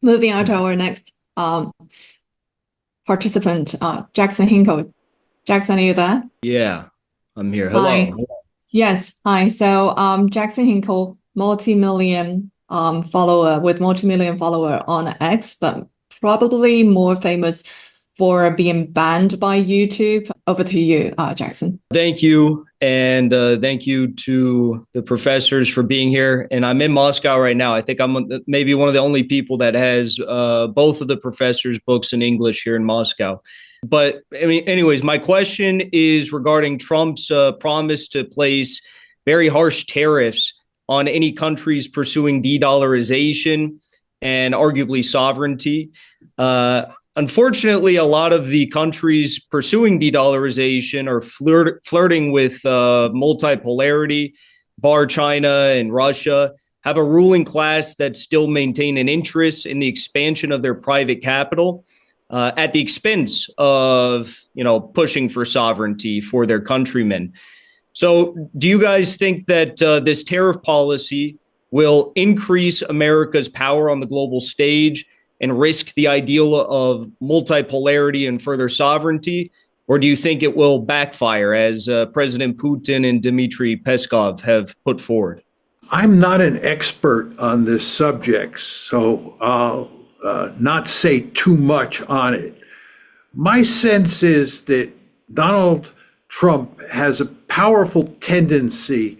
moving on to our next participant, Jackson Hinkle. Jackson, are you there? Yeah, I'm here. Hello. Hi. Yes. Hi. So Jackson Hinkle, multi-million follower on X, but probably more famous for being banned by YouTube. Over to you, Jackson. Thank you. And thank you to the professors for being here. And I'm in Moscow right now. I think I'm maybe one of the only people that has both of the professors' books in English here in Moscow. But I mean, anyways, my question is regarding Trump's promise to place very harsh tariffs on any countries pursuing de-dollarization and arguably sovereignty. Unfortunately, a lot of the countries pursuing de-dollarization are flirting with multipolarity. Bar China and Russia have a ruling class that still maintain an interest in the expansion of their private capital at the expense of, pushing for sovereignty for their countrymen. So do you guys think that this tariff policy will increase America's power on the global stage and risk the ideal of multipolarity and further sovereignty? Or do you think it will backfire, as President Putin and Dmitry Peskov have put forward? I'm not an expert on this subject, so I'll not say too much on it. My sense is that Donald Trump has a powerful tendency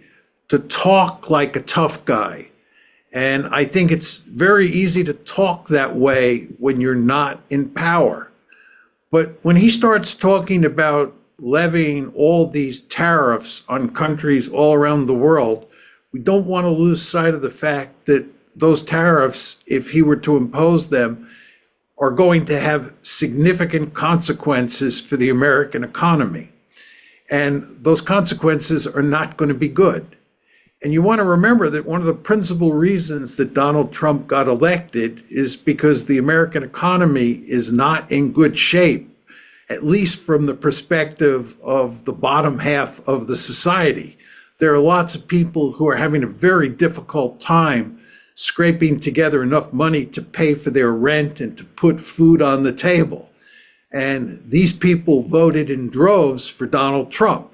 to talk like a tough guy. And I think it's very easy to talk that way when you're not in power. But when he starts talking about levying all these tariffs on countries all around the world, we don't want to lose sight of the fact that those tariffs, if he were to impose them, are going to have significant consequences for the American economy. And those consequences are not going to be good. And you want to remember that one of the principal reasons that Donald Trump got elected is because the American economy is not in good shape, at least from the perspective of the bottom half of the society. There are lots of people who are having a very difficult time scraping together enough money to pay for their rent and to put food on the table. And these people voted in droves for Donald Trump.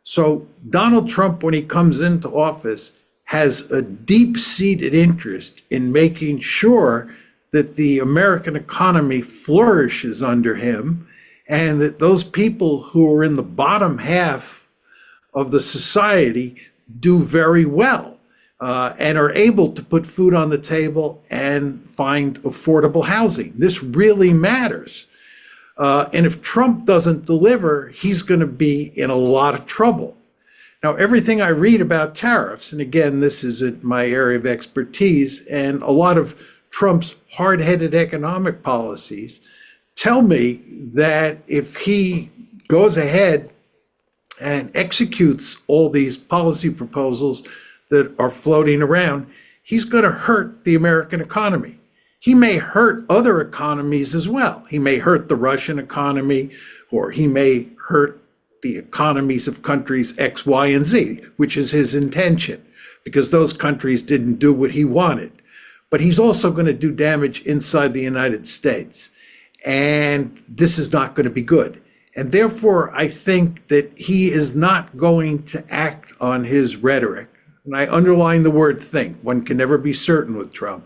So Donald Trump, when he comes into office, has a deep-seated interest in making sure that the American economy flourishes under him and that those people who are in the bottom half of the society do very well and are able to put food on the table and find affordable housing. This really matters. And if Trump doesn't deliver, he's going to be in a lot of trouble. Now, everything I read about tariffs, and again, this isn't my area of expertise, and a lot of Trump's hard-headed economic policies tell me that if he goes ahead and executes all these policy proposals that are floating around, he's going to hurt the American economy. He may hurt other economies as well. He may hurt the Russian economy, or he may hurt the economies of countries X, Y, and Z, which is his intention, because those countries didn't do what he wanted. But he's also going to do damage inside the United States. And this is not going to be good. And therefore, I think that he is not going to act on his rhetoric. And I underline the word think. One can never be certain with Trump.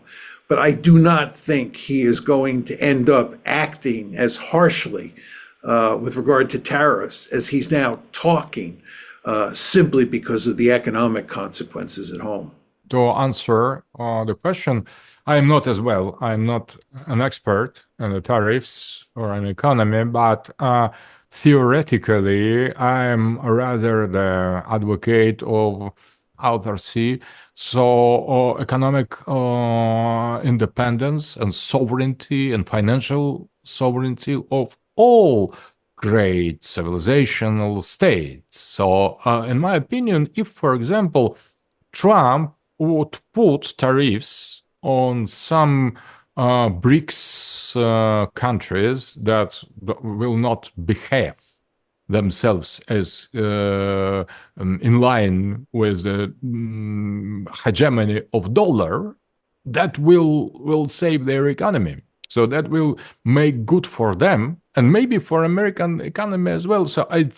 But I do not think he is going to end up acting as harshly with regard to tariffs as he's now talking, simply because of the economic consequences at home. To answer the question, I am not as well. I'm not an expert on the tariffs or an economy, but theoretically, I'm rather the advocate of autarky. So economic independence and sovereignty and financial sovereignty of all great civilizational states. So in my opinion, if, for example, Trump would put tariffs on some BRICS countries that will not behave themselves as in line with the hegemony of dollar, that will save their economy. So that will make good for them and maybe for American economy as well. So I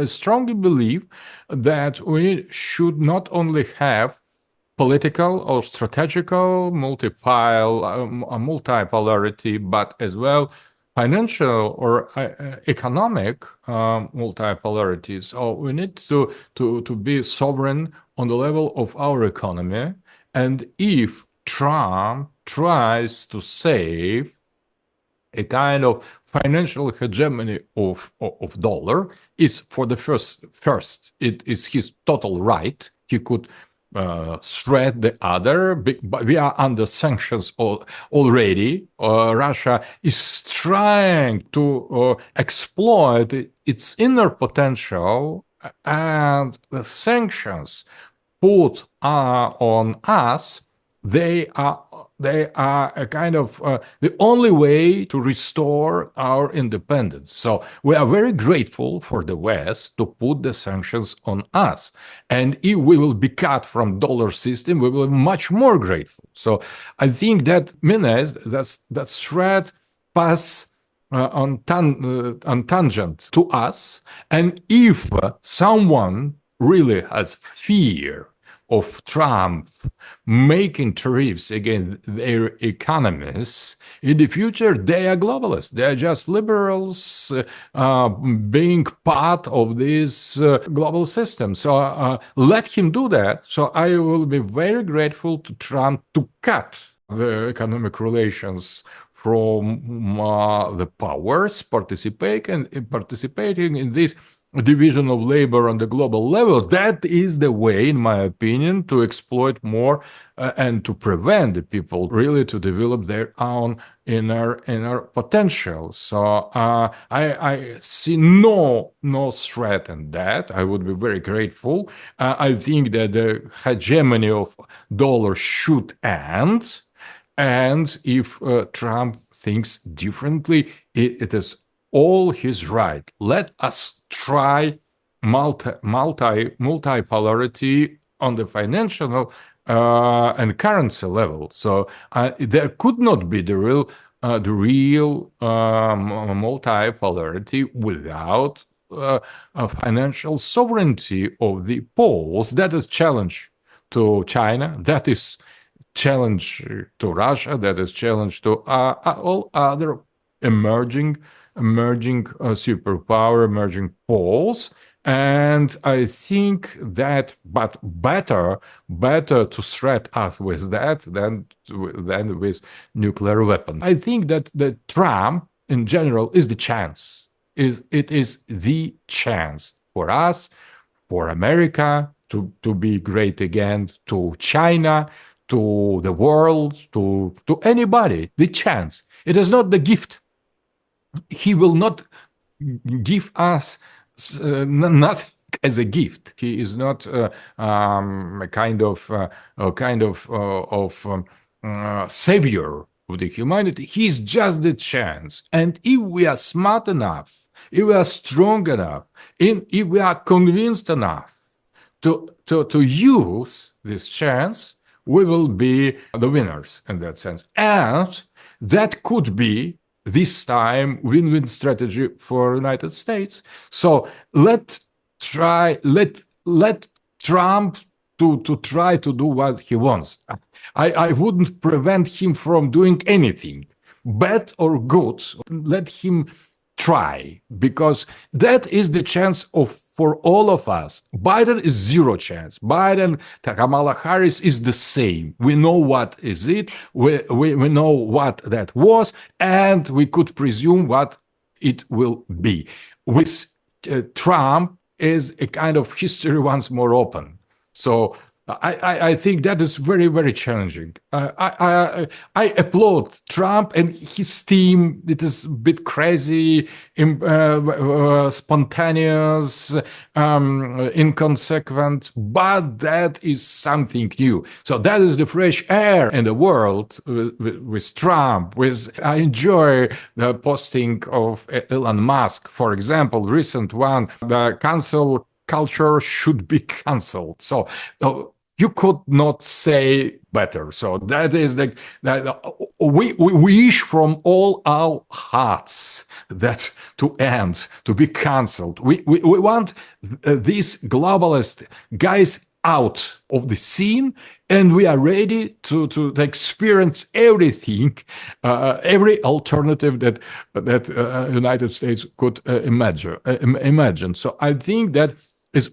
strongly believe that we should not only have political or strategical multipolarity, but as well financial or economic multipolarity. So we need to be sovereign on the level of our economy. And if Trump tries to save a kind of financial hegemony of dollar, is for the first it is his total right. He could threat the other, but we are under sanctions already. Russia is trying to exploit its inner potential, and the sanctions put on us, they are a kind of the only way to restore our independence. So we are very grateful for the West to put the sanctions on us. And if we will be cut from dollar system, we will be much more grateful. So I think that means that threat pass on tangent to us. And if someone really has fear of Trump making tariffs against their economies, in the future they are globalists. They are just liberals being part of this global system. So let him do that. So I will be very grateful to Trump to cut the economic relations from the powers participating in this division of labor on the global level. That is the way, in my opinion, to exploit more and to prevent the people really to develop their own inner potential. So I see no threat in that. I would be very grateful. I think that the hegemony of dollar should end. And if Trump thinks differently, it is all his right. Let us try multipolarity on the financial and currency level. So there could not be the real multipolarity without financial sovereignty of the poles. That is challenge to China. That is challenge to Russia. That is challenge to all other emerging superpower, emerging poles. And I think that, but better to threat us with that than with nuclear weapons. I think that Trump in general is the chance. It is the chance for us, for America to be great again, to China, to the world, to anybody. The chance. It is not the gift. He will not give us nothing as a gift. He is not a kind of savior of the humanity. He is just the chance. And if we are smart enough, if we are strong enough, if we are convinced enough to use this chance, we will be the winners in that sense. And that could be this time win-win strategy for the United States. So let Trump to try to do what he wants. I wouldn't prevent him from doing anything, bad or good. Let him try, because that is the chance for all of us. Biden is zero chance. Kamala Harris is the same. We know what is it. We know what that was, and we could presume what it will be. With Trump is a kind of history once more open. So I think that is very, very challenging. I applaud Trump and his team. It is a bit crazy, spontaneous, inconsequent, but that is something new. So that is the fresh air in the world with Trump. I enjoy the posting of Elon Musk, for example, recent one, the cancel culture should be cancelled. So you could not say better. So that is that we wish from all our hearts that to end, to be cancelled. We want these globalist guys out of the scene, and we are ready to experience everything, every alternative that United States could imagine. So I think that is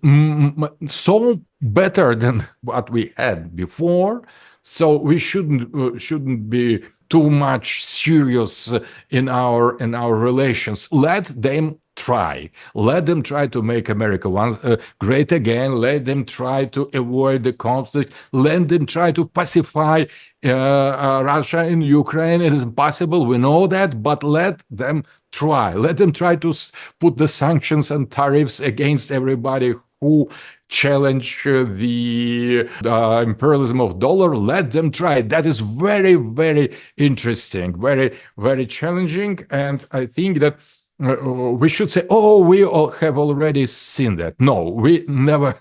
so better than what we had before. So we shouldn't be too much serious in our relations. Let them try. Let them try to make America once great again. Let them try to avoid the conflict. Let them try to pacify Russia and Ukraine. It is impossible. We know that, but let them try. Let them try to put the sanctions and tariffs against everybody who challenge the imperialism of dollar. Let them try. That is very, very interesting, very, very challenging. And I think that we should say, oh, we all have already seen that. No, we never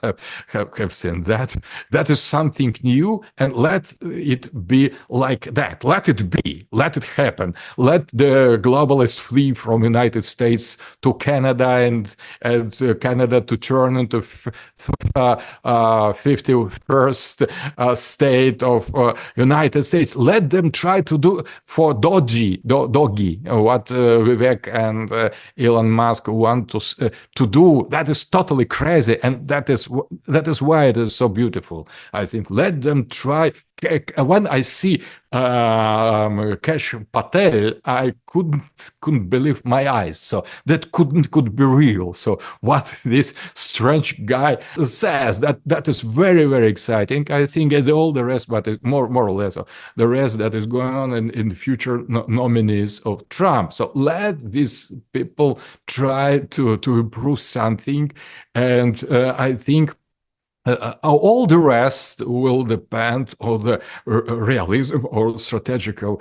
have seen that. That is something new, and let it be like that. Let it be. Let it happen. Let the globalists flee from United States to Canada, and Canada to turn into 51st state of United States. Let them try to do for doggy what Vivek and Elon Musk want to do. That is totally crazy, and that is why it is so beautiful. I think let them try. When I see Cash Patel, I couldn't believe my eyes. So that could be real. So what this strange guy says, that is very, very exciting. I think and all the rest, but more or less the rest that is going on in the future nominees of Trump. So let these people try to improve something, and I think all the rest will depend on the realism or strategical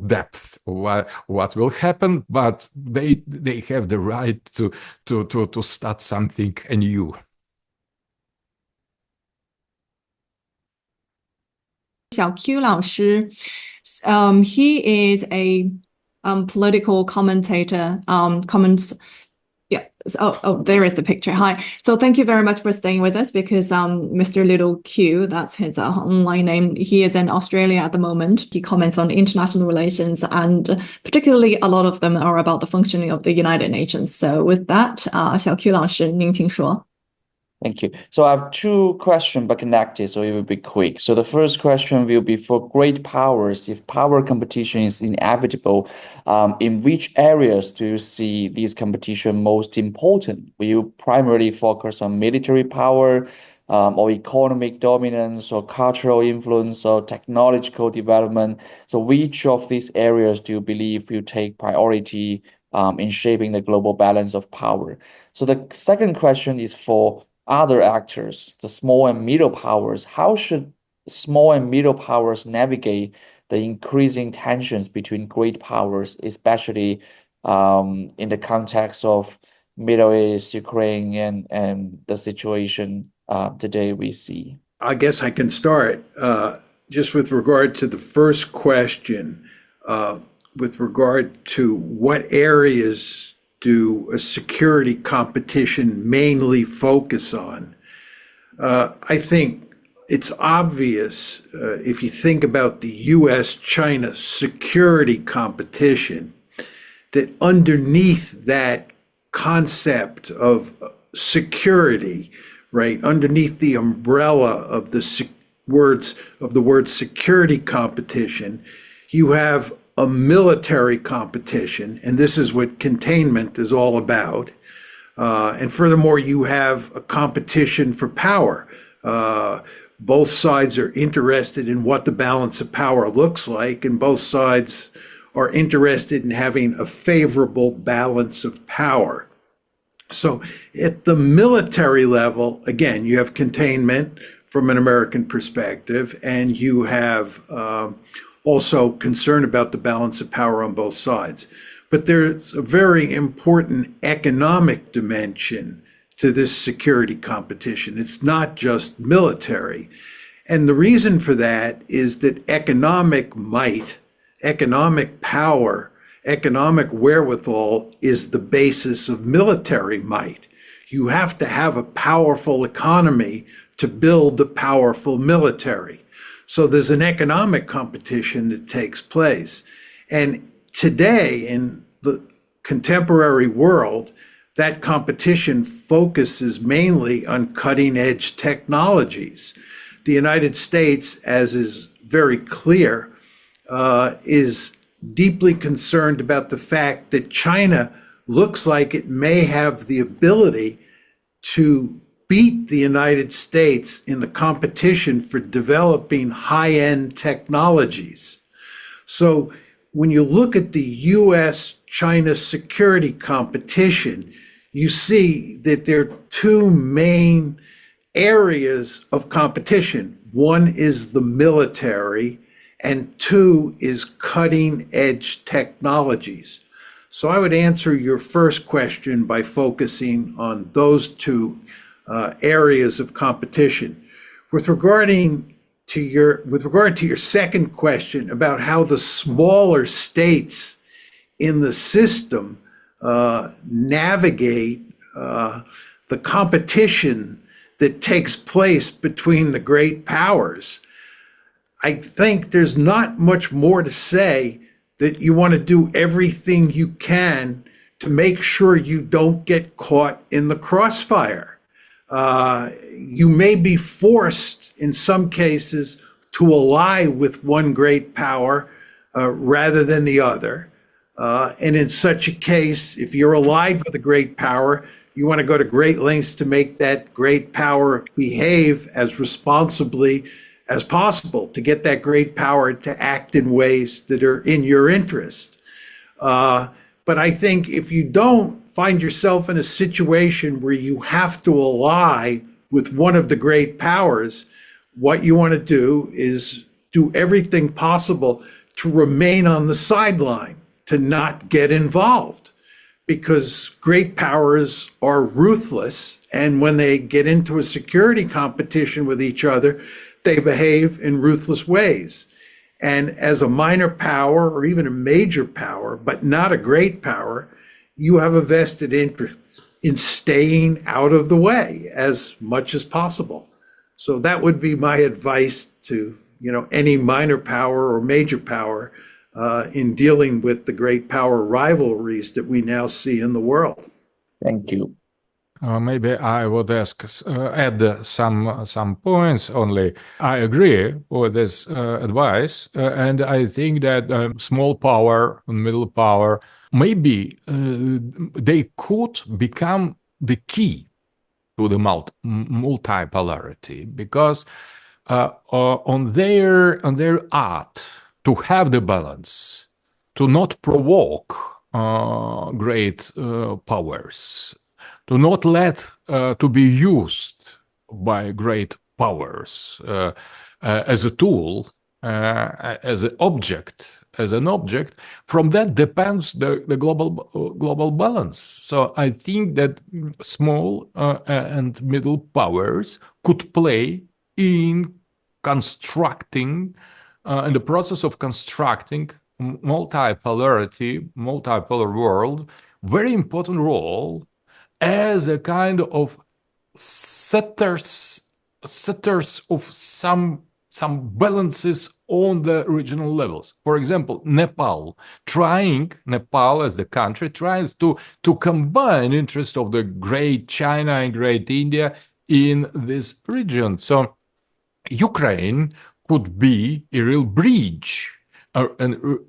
depth of what will happen, but they have the right to start something anew. 小 Q 老师, he is a political commentator, comments. Yeah. Oh, there is the picture. Hi. So thank you very much for staying with us, because Mr. Little Q, that's his online name, he is in Australia at the moment. He comments on international relations, and particularly a lot of them are about the functioning of the United Nations. So with that, 小 Q 老师，您请说。 Thank you. So I have two questions, but connected, so it will be quick. So the first question will be for great powers. If power competition is inevitable, in which areas do you see this competition most important? Will you primarily focus on military power, or economic dominance, or cultural influence, or technological development? So which of these areas do you believe will take priority in shaping the global balance of power? So the second question is for other actors, the small and middle powers. How should small and middle powers navigate the increasing tensions between great powers, especially in the context of Middle East, Ukraine, and the situation today we see? I guess I can start just with regard to the first question, with regard to what areas do a security competition mainly focus on? I think it's obvious if you think about the US-China security competition, that underneath that concept of security, right, underneath the umbrella of the word security competition, you have a military competition, and this is what containment is all about. And furthermore, you have a competition for power. Both sides are interested in what the balance of power looks like, and both sides are interested in having a favorable balance of power. So at the military level, again, you have containment from an American perspective, and you have also concern about the balance of power on both sides. But there's a very important economic dimension to this security competition. It's not just military. And the reason for that is that economic might, economic power, economic wherewithal is the basis of military might. You have to have a powerful economy to build a powerful military. So there's an economic competition that takes place. And today in the contemporary world, that competition focuses mainly on cutting edge technologies. The United States, as is very clear, is deeply concerned about the fact that China looks like it may have the ability to beat the United States in the competition for developing high-end technologies. So when you look at the US-China security competition, you see that there are two main areas of competition. One is the military, and two is cutting-edge technologies. So I would answer your first question by focusing on those two areas of competition. With regard to your second question about how the smaller states in the system navigate the competition that takes place between the great powers, I think there's not much more to say that you want to do everything you can to make sure you don't get caught in the crossfire. You may be forced in some cases to ally with one great power rather than the other. And in such a case, if you're allied with a great power, you want to go to great lengths to make that great power behave as responsibly as possible, to get that great power to act in ways that are in your interest. But I think if you don't find yourself in a situation where you have to ally with one of the great powers, what you want to do is do everything possible to remain on the sideline, to not get involved, because great powers are ruthless. And when they get into a security competition with each other, they behave in ruthless ways. And as a minor power or even a major power, but not a great power, you have a vested interest in staying out of the way as much as possible. So that would be my advice to, any minor power or major power in dealing with the great power rivalries that we now see in the world. Thank you. Maybe I would add some points only. I agree with this advice, and I think that small power and middle power, maybe they could become the key to the multipolarity, because on their art to have the balance, to not provoke great powers, to not let to be used by great powers as a tool, as an object. From that depends the global balance. So I think that small and middle powers could play in constructing, in the process of constructing multipolar world, very important role as a kind of setters of some balances on the regional levels. For example, Nepal as the country tries to combine interest of the great China and great India in this region. So Ukraine could be a real bridge, a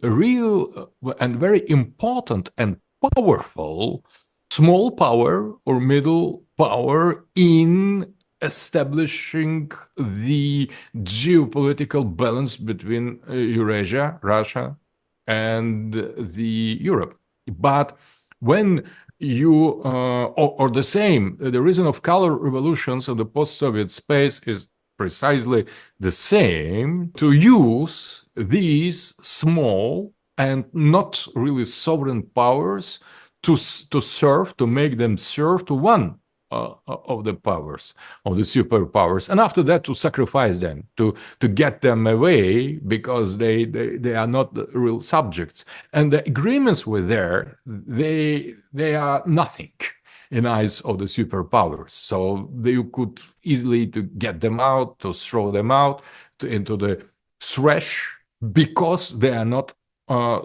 real and very important and powerful small power or middle power in establishing the geopolitical balance between Eurasia, Russia, and the Europe. But when you, or the same, the reason of color revolutions of the post-Soviet space is precisely the same, to use these small and not really sovereign powers to make them serve to one powers, of the superpowers, and after that to sacrifice them, to get them away because they are not the real subjects. And the agreements were there; they are nothing in eyes of the superpowers. So you could easily to get them out, to throw them out into the trash because they are not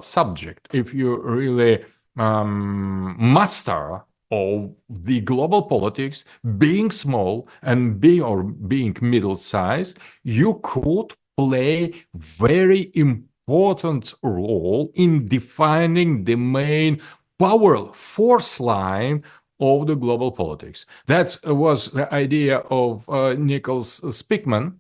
subject. If you really master of the global politics, being small and being middle-sized, you could play very important role in defining the main power force line of the global politics. That was the idea of Nicholas Spickman,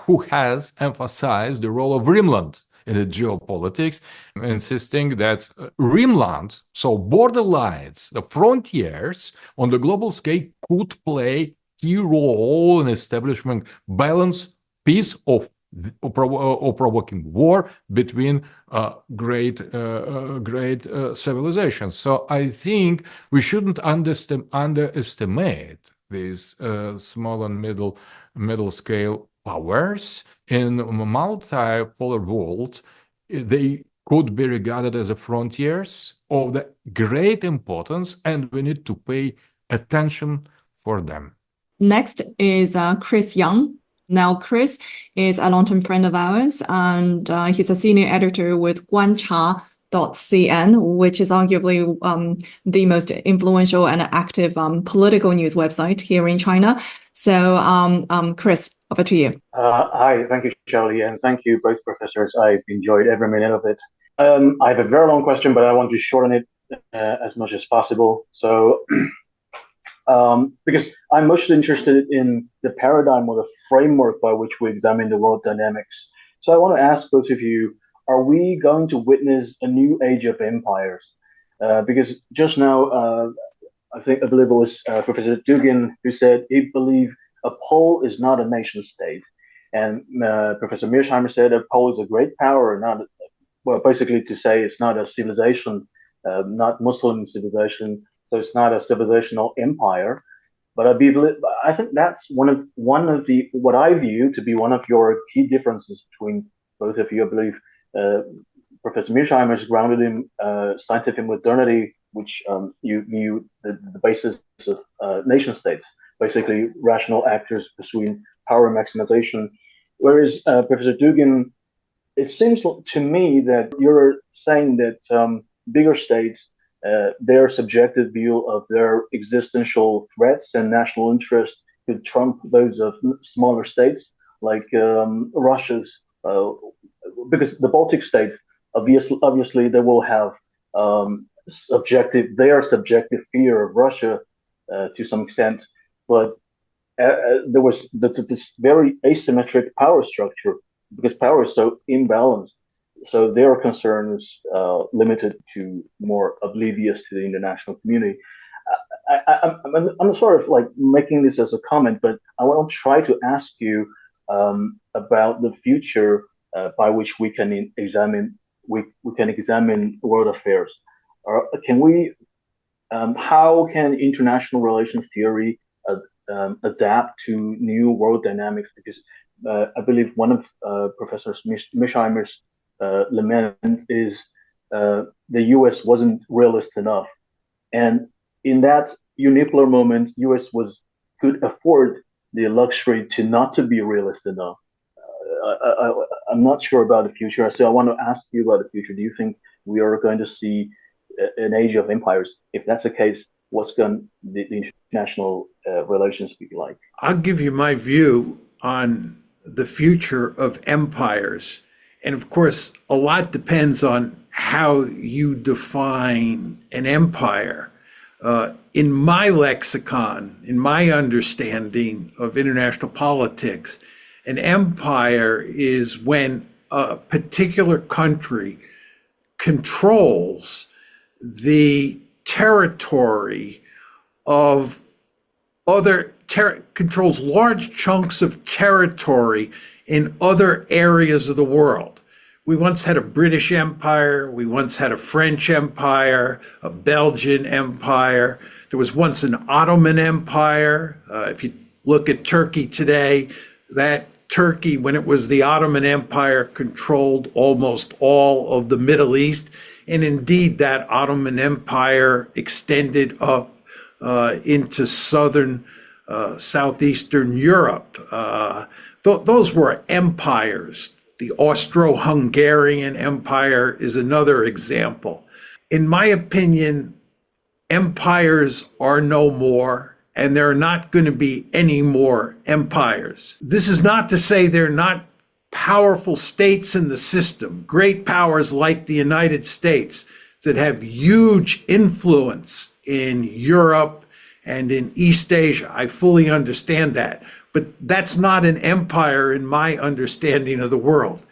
who has emphasized the role of Rimland in the geopolitics, insisting that Rimland, so borderlines, the frontiers on the global scale, could play key role in establishing balance, peace or provoking war between great civilizations. So I think we shouldn't underestimate these small and middle scale powers. In a multipolar world, they could be regarded as a frontiers of the great importance, and we need to pay attention for them. Next is Chris Young. Now, Chris is a long-term friend of ours, and he's a senior editor with guancha.cn, which is arguably the most influential and active political news website here in China. So, Chris, over to you. Hi, thank you, Charlie, and thank you, both professors. I've enjoyed every minute of it. I have a very long question, but I want to shorten it as much as possible. So, because I'm most interested in the paradigm or the framework by which we examine the world dynamics. So I want to ask both of you, are we going to witness a new age of empires? Because just now, I believe it was Professor Dugin who said he believed a pole is not a nation state. And Professor Mearsheimer said a pole is a great power, basically to say it's not a civilization, not Muslim civilization, so it's not a civilizational empire. But I think that's one of what I view to be one of your key differences between both of you. I believe Professor Mearsheimer is grounded in scientific modernity, which you view the basis of nation states, basically rational actors pursuing power maximization. Whereas Professor Dugin, it seems to me that you're saying that bigger states, their subjective view of their existential threats and national interest could trump those of smaller states like Russia's, because the Baltic states, obviously they will have their subjective fear of Russia to some extent, but there was this very asymmetric power structure because power is so imbalanced. So their concern is limited to more oblivious to the international community. I'm sort of like making this as a comment, but I want to try to ask you about the future by which we can examine world affairs. How can international relations theory adapt to new world dynamics? Because I believe one of Professor Mearsheimer's lament is the U.S. wasn't realist enough, and in that unipolar moment, U.S. could afford the luxury to not to be realist enough. I'm not sure about the future, so I want to ask you about the future. Do you think we are going to see an age of empires? If that's the case, what's going the international relations be like? I'll give you my view on the future of empires. And of course, a lot depends on how you define an empire. In my lexicon, in my understanding of international politics, an empire is when a particular country controls the territory of controls large chunks of territory in other areas of the world. We once had a British Empire. We once had a French Empire, a Belgian Empire. There was once an Ottoman Empire. If you look at Turkey today, that Turkey, when it was the Ottoman Empire, controlled almost all of the Middle East. And indeed, that Ottoman Empire extended up into southeastern Europe. Those were empires. The Austro-Hungarian Empire is another example. In my opinion, empires are no more, and there are not going to be any more empires. This is not to say they're not powerful states in the system, great powers like the United States that have huge influence in Europe and in East Asia. I fully understand that. But that's not an empire in my understanding of the world.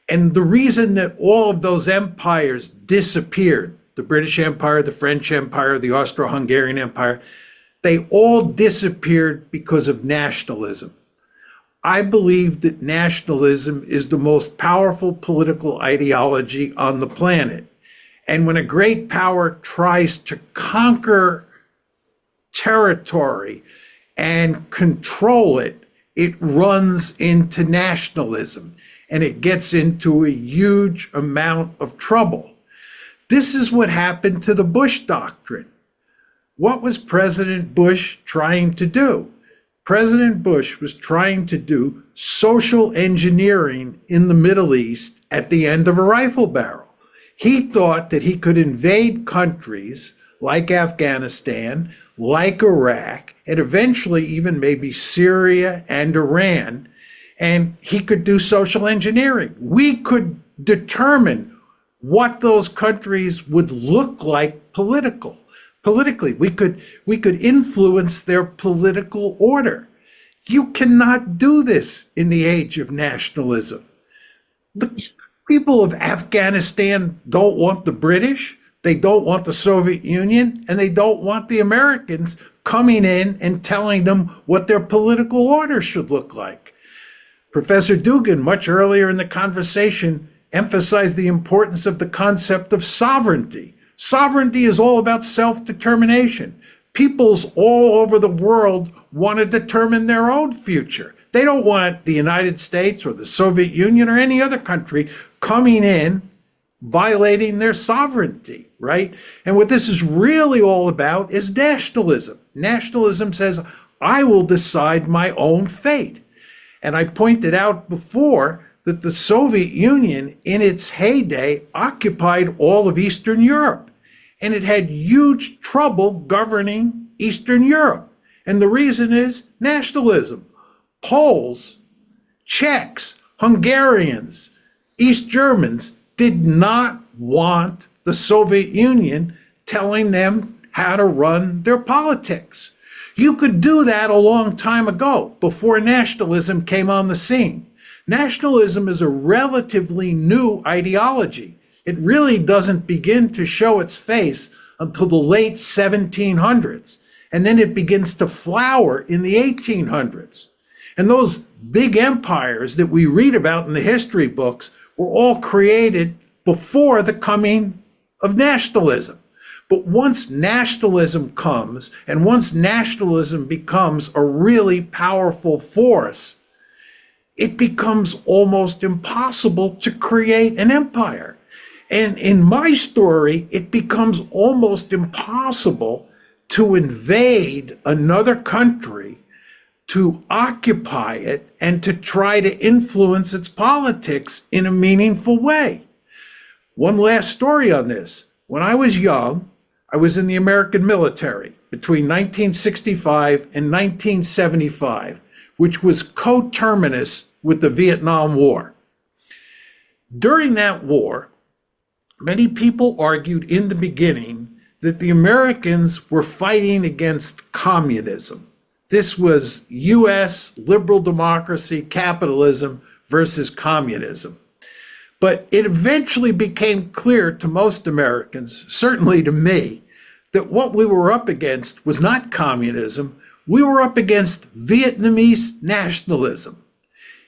And the reason that all of those empires disappeared, the British Empire, the French Empire, the Austro-Hungarian Empire, they all disappeared because of nationalism. I believe that nationalism is the most powerful political ideology on the planet. And when a great power tries to conquer territory and control it, it runs into nationalism and it gets into a huge amount of trouble. This is what happened to the Bush Doctrine. What was President Bush trying to do? President Bush was trying to do social engineering in the Middle East at the end of a rifle barrel. He thought that he could invade countries like Afghanistan, like Iraq, and eventually even maybe Syria and Iran, and he could do social engineering. We could determine what those countries would look like politically. We could influence their political order. You cannot do this in the age of nationalism. The people of Afghanistan don't want the British. They don't want the Soviet Union, and they don't want the Americans coming in and telling them what their political order should look like. Professor Dugan, much earlier in the conversation, emphasized the importance of the concept of sovereignty. Sovereignty is all about self-determination. Peoples all over the world want to determine their own future. They don't want the United States or the Soviet Union or any other country coming in violating their sovereignty, right? And what this is really all about is nationalism. Nationalism says, I will decide my own fate. And I pointed out before that the Soviet Union, in its heyday, occupied all of Eastern Europe. And it had huge trouble governing Eastern Europe. And the reason is nationalism. Poles, Czechs, Hungarians, East Germans did not want the Soviet Union telling them how to run their politics. You could do that a long time ago, before nationalism came on the scene. Nationalism is a relatively new ideology. It really doesn't begin to show its face until the late 1700s, and then it begins to flower in the 1800s. And those big empires that we read about in the history books were all created before the coming of nationalism. But once nationalism comes, and once nationalism becomes a really powerful force, it becomes almost impossible to create an empire. And in my story, it becomes almost impossible to invade another country, to occupy it, and to try to influence its politics in a meaningful way. One last story on this. When I was young, I was in the American military between 1965 and 1975, which was coterminous with the Vietnam War. During that war, many people argued in the beginning that the Americans were fighting against communism. This was US liberal democracy, capitalism versus communism. But it eventually became clear to most Americans, certainly to me, that what we were up against was not communism. We were up against Vietnamese nationalism.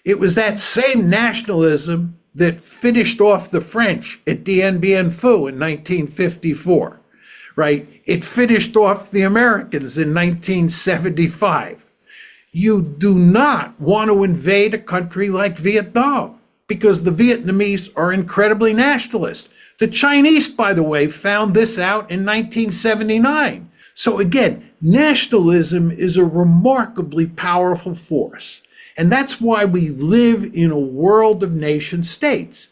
It was that same nationalism that finished off the French at Dien Bien Phu in 1954, right? It finished off the Americans in 1975. You do not want to invade a country like Vietnam because the Vietnamese are incredibly nationalist. The Chinese, by the way, found this out in 1979. So again, nationalism is a remarkably powerful force. And that's why we live in a world of nation states.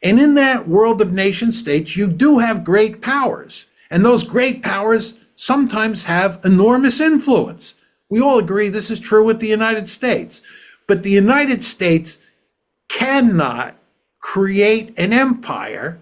And in that world of nation states, you do have great powers. And those great powers sometimes have enormous influence. We all agree this is true with the United States. But the United States cannot create an empire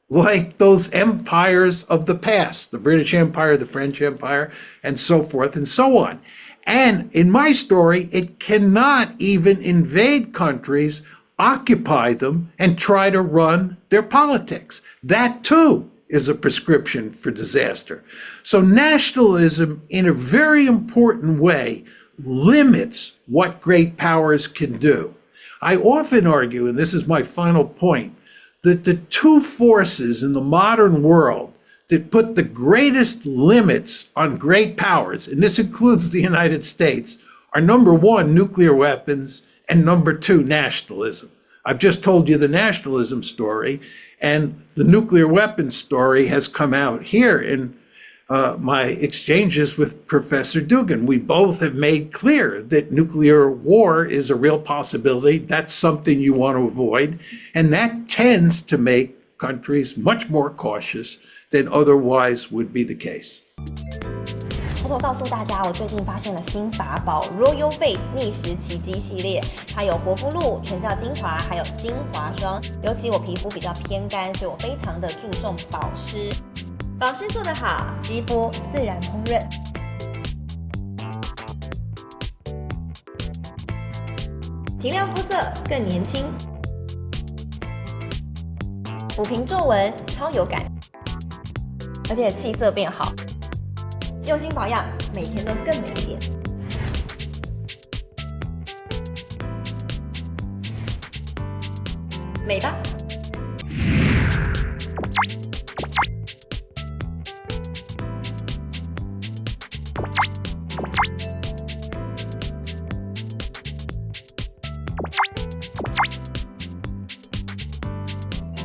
like those empires of the past, the British Empire, the French Empire, and so forth and so on. And in my story, it cannot even invade countries, occupy them, and try to run their politics. That too is a prescription for disaster. So nationalism, in a very important way, limits what great powers can do. I often argue, and this is my final point, that the two forces in the modern world that put the greatest limits on great powers, and this includes the United States, are number one, nuclear weapons, and number two, nationalism. I've just told you the nationalism story, and the nuclear weapons story has come out here in my exchanges with Professor Dugan. We both have made clear that nuclear war is a real possibility. That's something you want to avoid. And that tends to make countries much more cautious than otherwise would be the case. 偷偷告诉大家，我最近发现了新法宝 Royal Face 逆时奇迹系列，它有活肤露、全效精华，还有精华霜。尤其我皮肤比较偏干，所以我非常的注重保湿。保湿做得好，肌肤自然烹润。提亮肤色更年轻，抚平皱纹超有感，而且气色变好。用心保养，每天都更美一点。美吧。